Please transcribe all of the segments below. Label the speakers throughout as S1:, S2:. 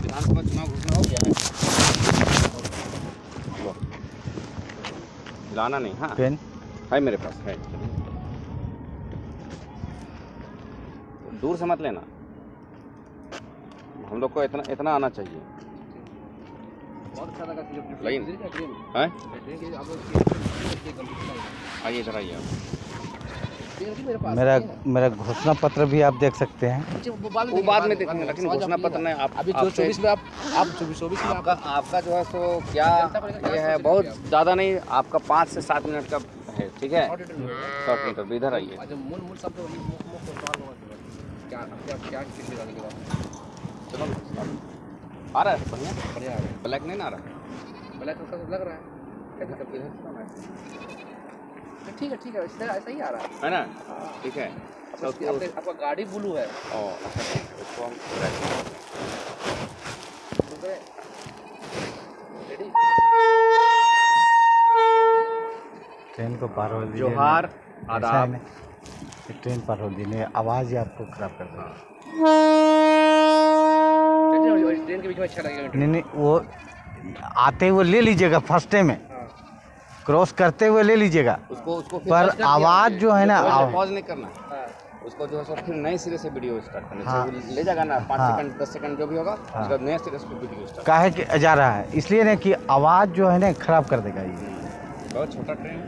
S1: विधानसभा चुनाव घोषणा हो गया है। लाना नहीं, हाँ
S2: पेन
S1: है मेरे पास है। दूर से मत लेना, हम लोग को इतना आना चाहिए। लेकिन हैं आइए इधर आइए
S2: मेरा घोषणा पत्र भी आप देख सकते हैं।
S1: वो बाद में देखेंगे, लेकिन घोषणा पत्र नहीं। आप
S3: अभी 24 में आप 24 में
S1: आपका जो है सो क्या ये है, बहुत ज़्यादा नहीं, आपका 5 से 7 मिनट का है, ठीक है। शॉर्ट इंटरव्यू, इधर आइए। चलो आ रहा है, बढ़िया
S3: बढ़िया आ रहा है।
S1: ब्लैक नहीं ना आ रहा है।
S3: ब्लैक लग रहा है। ठीक है ऐसा ही आ रहा
S1: है ना, ठीक है। तो
S3: आपका गाड़ी ब्लू है।
S1: अच्छा ठीक है, उसको हम
S3: रेडी।
S2: ट्रेन को पार हो दीजिए।
S1: जोहार आदाब।
S2: ट्रेन पार हो दीजिए, आवाज़ ही आपको खराब कर देगा।
S3: ट्रेन के बीच में अच्छा लगेगा।
S2: नहीं वो आते हुए ले लीजिएगा, फर्स्ट टाइम में क्रॉस करते हुए ले लीजिएगा।
S1: उसको
S2: पर आवाज़ जो है ना,
S1: पॉज नहीं करना, उसको जो है सो फिर नए सिरे से वीडियो स्टार्ट करना।
S2: हाँ।
S1: ले जाएगा ना 5
S2: हाँ।
S1: सेकंड 10 सेकंड जो भी होगा, उसके बाद नए सिरे से वीडियो स्टार्ट।
S2: काहे कि जा रहा है इसलिए ना कि आवाज़ जो है ना खराब कर देगा ये।
S1: बहुत छोटा ट्रेन है।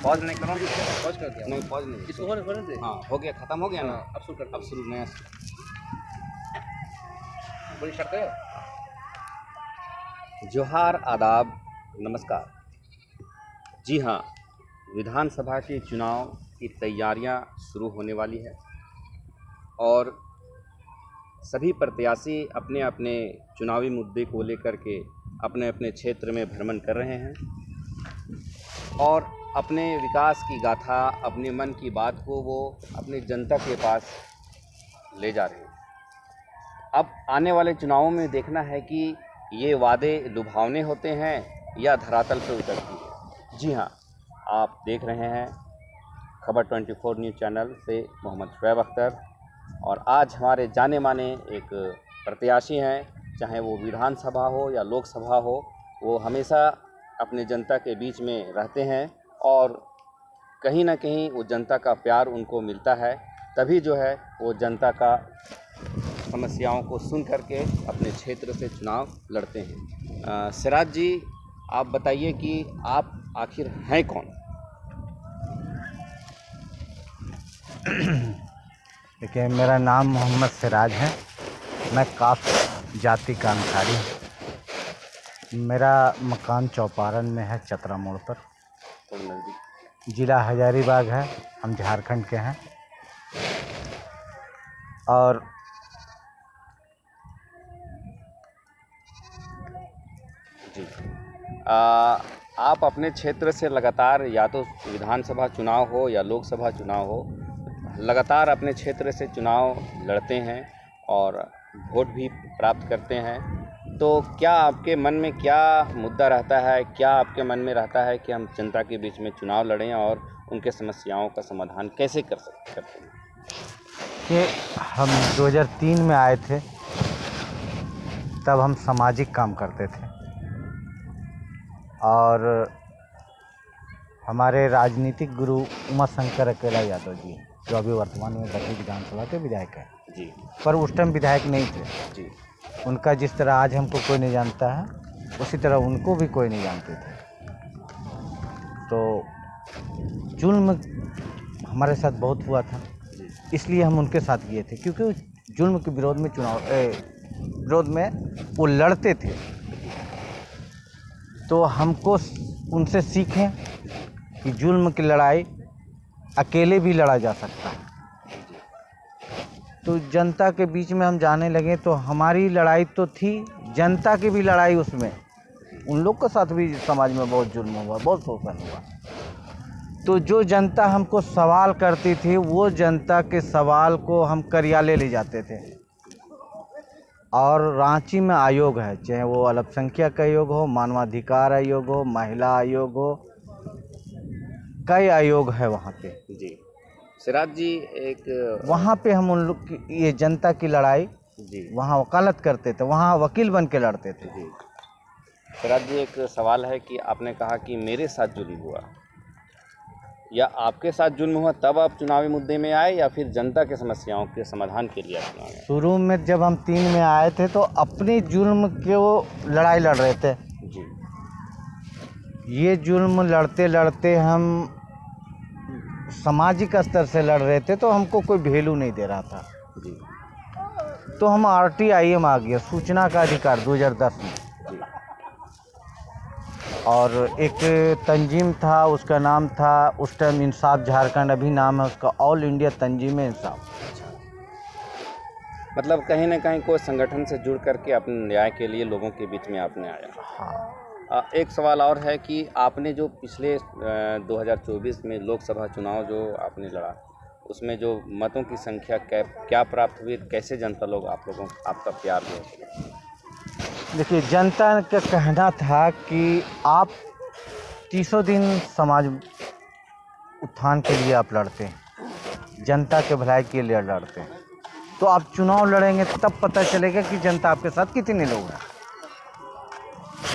S1: पॉज नहीं करो,
S3: पॉज कर दिया।
S1: नहीं पॉज नहीं,
S3: इसको होने दे।
S1: हाँ हो गया, खत्म हो गया ना।
S3: अब शुरू कर,
S1: अब शुरू नया।
S3: बोलिए स्टार्ट करें।
S1: जोहार आदाब नमस्कार। जी हाँ, विधानसभा के चुनाव की तैयारियां शुरू होने वाली है और सभी प्रत्याशी अपने अपने चुनावी मुद्दे को लेकर के अपने अपने क्षेत्र में भ्रमण कर रहे हैं और अपने विकास की गाथा, अपने मन की बात को वो अपने जनता के पास ले जा रहे हैं। अब आने वाले चुनावों में देखना है कि ये वादे लुभावने होते हैं या धरातल पर उतरती है। जी हाँ, आप देख रहे हैं खबर 24 न्यूज़ चैनल से मोहम्मद शुएब अख्तर, और आज हमारे जाने माने एक प्रत्याशी हैं, चाहे वो विधानसभा हो या लोकसभा हो, वो हमेशा अपने जनता के बीच में रहते हैं और कहीं ना कहीं वो जनता का प्यार उनको मिलता है, तभी जो है वो जनता का समस्याओं को सुन करके अपने क्षेत्र से चुनाव लड़ते हैं। सिराज जी, आप बताइए कि आप आखिर हैं कौन?
S2: देखिए, मेरा नाम मोहम्मद सिराज है। मैं कास्ट जाति का अंसारी हूँ। मेरा मकान चौपारण में है, चतरा मोड़ पर,
S1: थोड़ा नज़दीक।
S2: जिला हजारीबाग है। हम झारखंड के हैं। और
S1: जी, आप अपने क्षेत्र से लगातार, या तो विधानसभा चुनाव हो या लोकसभा चुनाव हो, लगातार अपने क्षेत्र से चुनाव लड़ते हैं और वोट भी प्राप्त करते हैं। तो क्या आपके मन में क्या मुद्दा रहता है, क्या आपके मन में रहता है कि हम जनता के बीच में चुनाव लड़ें और उनके समस्याओं का समाधान कैसे करते हैं?
S2: कि हम 2003 में आए थे, तब हम सामाजिक काम करते थे और हमारे राजनीतिक गुरु उमा शंकर अकेला यादव जी, जो अभी वर्तमान में बद्दी विधानसभा के विधायक हैं
S1: जी,
S2: पर उस टाइम विधायक नहीं थे
S1: जी।
S2: उनका जिस तरह आज हमको कोई नहीं जानता है, उसी तरह उनको भी कोई नहीं जानते थे। तो जुल्म हमारे साथ बहुत हुआ था, इसलिए हम उनके साथ गए थे, क्योंकि जुल्म के विरोध में विरोध में वो लड़ते थे। तो हमको उनसे सीखें कि जुल्म की लड़ाई अकेले भी लड़ा जा सकता है। तो जनता के बीच में हम जाने लगे तो हमारी लड़ाई तो थी, जनता की भी लड़ाई उसमें, उन लोग के साथ भी समाज में बहुत जुल्म हुआ, बहुत शोषण हुआ। तो जो जनता हमको सवाल करती थी वो जनता के सवाल को हम कार्यालय ले जाते थे। और रांची में आयोग है, चाहे वो अल्पसंख्यक आयोग हो, मानवाधिकार आयोग हो, महिला आयोग हो, कई आयोग है वहाँ पे।
S1: जी सिराज जी, एक
S2: वहाँ पे हम उन लोग की ये जनता की लड़ाई
S1: जी
S2: वहाँ वकालत करते थे, वहाँ वकील बन के लड़ते थे।
S1: जी सिराज जी, एक सवाल है कि आपने कहा कि मेरे साथ जुल्म हुआ, या आपके साथ जुल्म हुआ तब आप चुनावी मुद्दे में आए, या फिर जनता के समस्याओं के समाधान के लिए आप चुनाव में आए?
S2: शुरू में जब हम 3 में आए थे तो अपनी जुल्म के वो लड़ाई लड़ रहे थे।
S1: जी
S2: ये जुल्म लड़ते लड़ते हम सामाजिक स्तर से लड़ रहे थे तो हमको कोई वैल्यू नहीं दे रहा था।
S1: जी
S2: तो हम RTIM आ गया, सूचना का अधिकार, 2010 में।
S1: जी
S2: और एक तंजीम था, उसका नाम था उस टाइम इंसाफ झारखंड, अभी नाम है उसका ऑल इंडिया तंजीम इंसाफ।
S1: मतलब कहीं ना कहीं कोई संगठन से जुड़ करके अपने न्याय के लिए लोगों के बीच में आपने आया।
S2: हाँ,
S1: एक सवाल और है कि आपने जो पिछले 2024 में लोकसभा चुनाव जो आपने लड़ा, उसमें जो मतों की संख्या क्या प्राप्त हुई, कैसे जनता लोग आप लोगों आपका प्यार दे?
S2: देखिए, जनता का कहना था कि आप 300 दिन समाज उत्थान के लिए आप लड़ते हैं, जनता के भलाई के लिए लड़ते हैं, तो आप चुनाव लड़ेंगे तब पता चलेगा कि जनता आपके साथ कितने लोग हैं।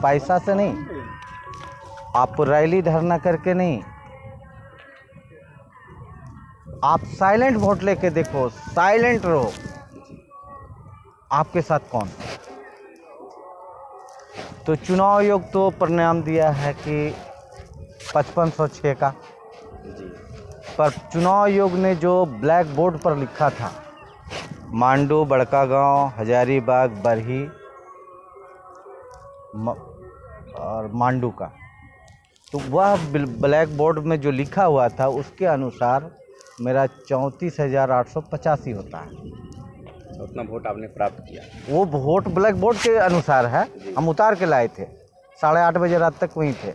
S2: पैसा से नहीं, आप रैली धरना करके नहीं, आप साइलेंट वोट लेके देखो, साइलेंट रहो, आपके साथ कौन। तो चुनाव आयोग तो परिणाम दिया है कि 5506 का, पर चुनाव आयोग ने जो ब्लैक बोर्ड पर लिखा था, मांडू, बड़कागांव, हजारीबाग, बरही और मांडू का, तो वह ब्लैक बोर्ड में जो लिखा हुआ था उसके अनुसार मेरा 34,885 होता है।
S1: उतना वोट आपने प्राप्त किया?
S2: वो वोट ब्लैक बोर्ड के अनुसार है, हम उतार के लाए थे, 8:30 बजे रात तक वहीं थे।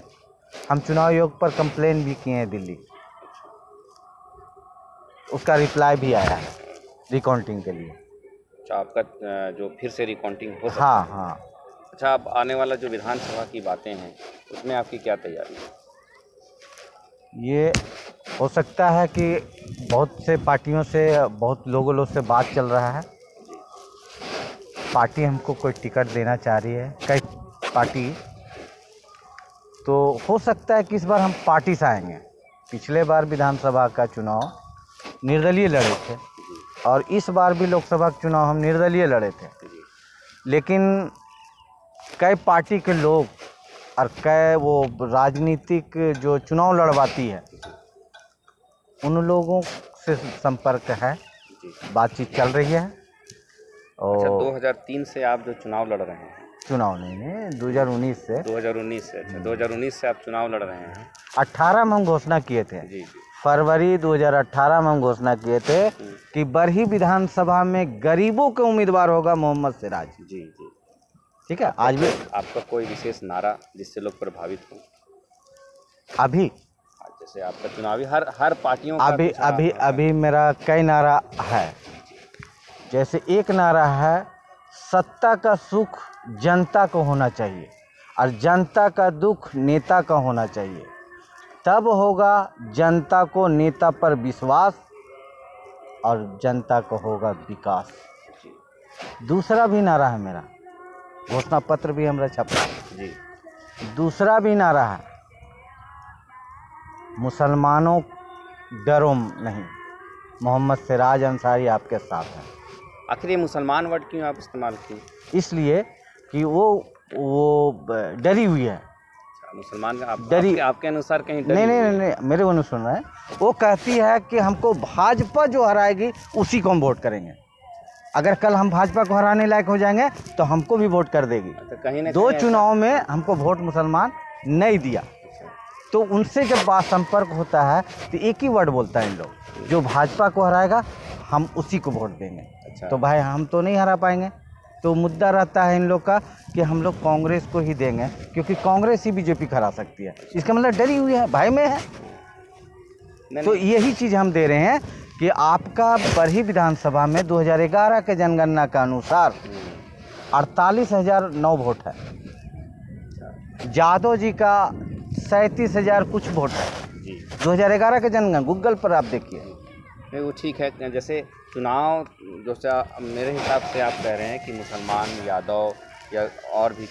S2: हम चुनाव आयोग पर कंप्लेन भी किए हैं दिल्ली, उसका रिप्लाई भी आया है रिकाउंटिंग के लिए।
S1: अच्छा, आपका जो फिर से रिकाउंटिंग हो सकता
S2: हाँ
S1: है?
S2: हाँ।
S1: अच्छा, अब आने वाला जो विधानसभा की बातें हैं उसमें आपकी क्या तैयारी है?
S2: ये हो सकता है कि बहुत से पार्टियों से, बहुत लोगों से बात चल रहा है, पार्टी हमको कोई टिकट देना चाह रही है, कई पार्टी, तो हो सकता है कि इस बार हम पार्टी से आएंगे। पिछले बार विधानसभा का चुनाव निर्दलीय लड़े थे और इस बार भी लोकसभा का चुनाव हम निर्दलीय लड़े थे, लेकिन कई पार्टी के लोग और कई वो राजनीतिक जो चुनाव लड़वाती है उन लोगों से संपर्क है, बातचीत चल रही है। और
S1: अच्छा, 2003 से आप जो चुनाव लड़ रहे हैं?
S2: चुनाव नहीं, 2019 से।
S1: 2019 से? अच्छा, 2019 से आप चुनाव लड़ रहे हैं।
S2: 18 में हम घोषणा किए थे,
S1: जी।
S2: फरवरी 2018 में हम घोषणा किए थे कि बरही विधानसभा में गरीबों के उम्मीदवार होगा मोहम्मद सिराज।
S1: जी जी,
S2: ठीक है। आज भी
S1: आपका कोई विशेष नारा जिससे लोग प्रभावित हों?
S2: अभी
S1: जैसे आपका चुनावी हर पार्टियों का
S2: अभी मेरा कई नारा है। जैसे एक नारा है, सत्ता का सुख जनता को होना चाहिए और जनता का दुख नेता का होना चाहिए, तब होगा जनता को नेता पर विश्वास और जनता को होगा विकास। दूसरा भी नारा है मेरा, घोषणा पत्र भी हमारा छपा
S1: जी।
S2: दूसरा भी नारा है, मुसलमानों डरो नहीं, मोहम्मद सिराज अंसारी आपके साथ है।
S1: आखिर ये मुसलमान वर्ड क्यों आप इस्तेमाल किए?
S2: इसलिए कि वो डरी हुई है।
S1: मुसलमान
S2: डरी
S1: आपके अनुसार कहीं डरी
S2: नहीं,
S1: हुई
S2: नहीं
S1: है?
S2: नहीं नहीं, मेरे को नहीं सुन रहा है। वो कहती है कि हमको भाजपा जो हराएगी उसी को हम वोट करेंगे, अगर कल हम भाजपा को हराने लायक हो जाएंगे तो हमको भी वोट कर देगी।
S1: तो कहीं ना
S2: दो
S1: कहीं
S2: चुनाव में हमको वोट मुसलमान नहीं दिया, तो उनसे जब बात संपर्क होता है तो एक ही वर्ड बोलता है इन लोग, जो भाजपा को हराएगा हम उसी को वोट देंगे।
S1: अच्छा।
S2: तो भाई हम तो नहीं हरा पाएंगे। तो मुद्दा रहता है इन लोग का कि हम लोग कांग्रेस को ही देंगे, क्योंकि कांग्रेस ही बीजेपी को हरा सकती है। इसका मतलब डरी हुई है, भय में है।
S1: नहीं,
S2: तो यही चीज़ हम दे रहे हैं कि आपका बरही विधानसभा में 2011 के जनगणना के अनुसार 48,009 वोट है, यादव जी का 37,000 कुछ वोट है।
S1: जी
S2: 2011 के जनगणना गूगल पर आप देखिए।
S1: नहीं, वो ठीक है। जैसे चुनाव जो मेरे हिसाब से आप कह रहे हैं कि मुसलमान, यादव या और भी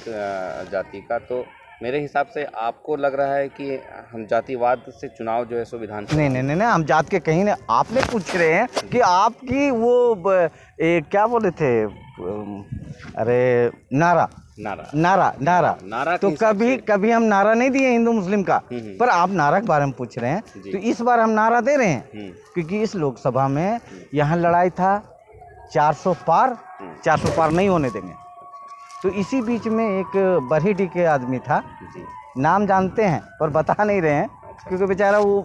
S1: जाति का, तो मेरे हिसाब से आपको लग रहा है कि हम जातिवाद से चुनाव जो है सो विधानसभा।
S2: नहीं, हम जात के कहीं नहीं। आपने पूछ रहे हैं कि आपकी वो क्या बोले थे, अरे नारा तो कभी हम नारा नहीं दिए हिंदू मुस्लिम का, पर आप नारा के बारे में पूछ रहे हैं, तो इस बार हम नारा दे रहे हैं। क्योंकि इस लोकसभा में यहाँ लड़ाई था 400 पार नहीं होने देंगे। तो इसी बीच में एक बरहीडी के आदमी था, नाम जानते हैं पर बता नहीं रहे हैं, क्योंकि बेचारा वो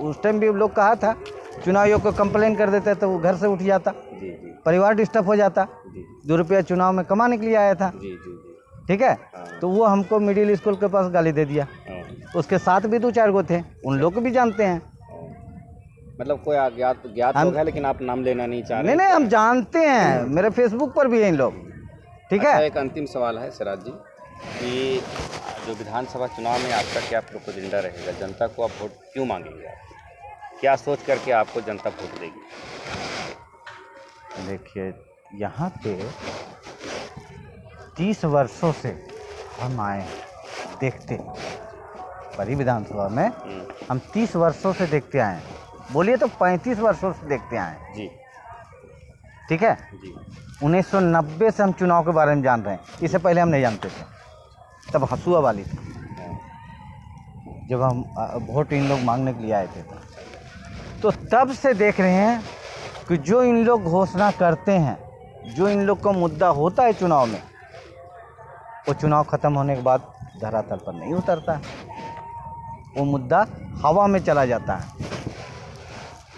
S2: उस टाइम भी लोग कहा था चुनाव आयोग को कंप्लेन कर देते तो वो घर से उठ जाता, परिवार डिस्टर्ब हो जाता। 2 रुपया चुनाव में कमाने के लिए आया था, ठीक है। तो वो हमको मिडिल स्कूल के पास गाली दे दिया। उसके साथ भी 2-4 गो थे, उन लोग को भी जानते हैं।
S1: मतलब कोई ज्ञात लोग है, लेकिन आप नाम लेना नहीं चाह रहे?
S2: नहीं, हम जानते हैं, मेरे फेसबुक पर भी है इन लोग, ठीक है।
S1: अच्छा, एक अंतिम सवाल है सिराज जी कि जो विधानसभा चुनाव में आपका क्या प्रोपेगेंडा रहेगा? जनता को आप वोट क्यों मांगेंगे? आप क्या सोच करके आपको जनता वोट देगी?
S2: देखिए, यहाँ पे 30 वर्षों से हम आए देखते, बड़ी विधानसभा में हम 30 वर्षों से देखते आए हैं, बोलिए तो 35 वर्षों से देखते आए हैं
S1: जी,
S2: ठीक है
S1: जी।
S2: 1990 से हम चुनाव के बारे में जान रहे हैं, इससे पहले हम नहीं जानते थे। तब हंसुआ वाली थी जब हम वोट इन लोग मांगने के लिए आए थे। तो तब से देख रहे हैं कि जो इन लोग घोषणा करते हैं, जो इन लोग का मुद्दा होता है चुनाव में, वो चुनाव ख़त्म होने के बाद धरातल पर नहीं उतरता है, वो मुद्दा हवा में चला जाता है।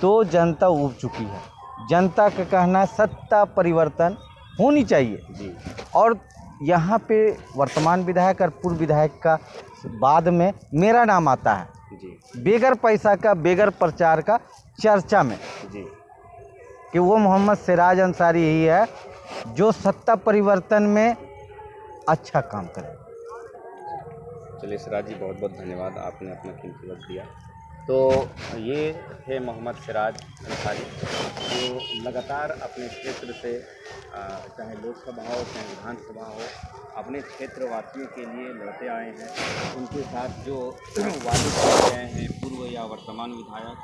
S2: तो जनता ऊब चुकी है। जनता का कहना है सत्ता परिवर्तन होनी चाहिए
S1: जी।
S2: और यहाँ पे वर्तमान विधायक और पूर्व विधायक का बाद में मेरा नाम आता है
S1: जी,
S2: बेगर पैसा का, बेगर प्रचार का चर्चा में,
S1: जी।
S2: कि वो मोहम्मद सिराज अंसारी ही है जो सत्ता परिवर्तन में अच्छा काम करे।
S1: चलिए सिराज जी, बहुत बहुत धन्यवाद, आपने अपना कीमती वक्त दिया। तो ये थे मोहम्मद सिराज अंसारी, जो लगातार अपने क्षेत्र से चाहे लोकसभा हो चाहे विधानसभा हो, अपने क्षेत्रवासियों के लिए लड़ते आए हैं। उनके साथ जो वादे किए गए हैं पूर्व या वर्तमान विधायक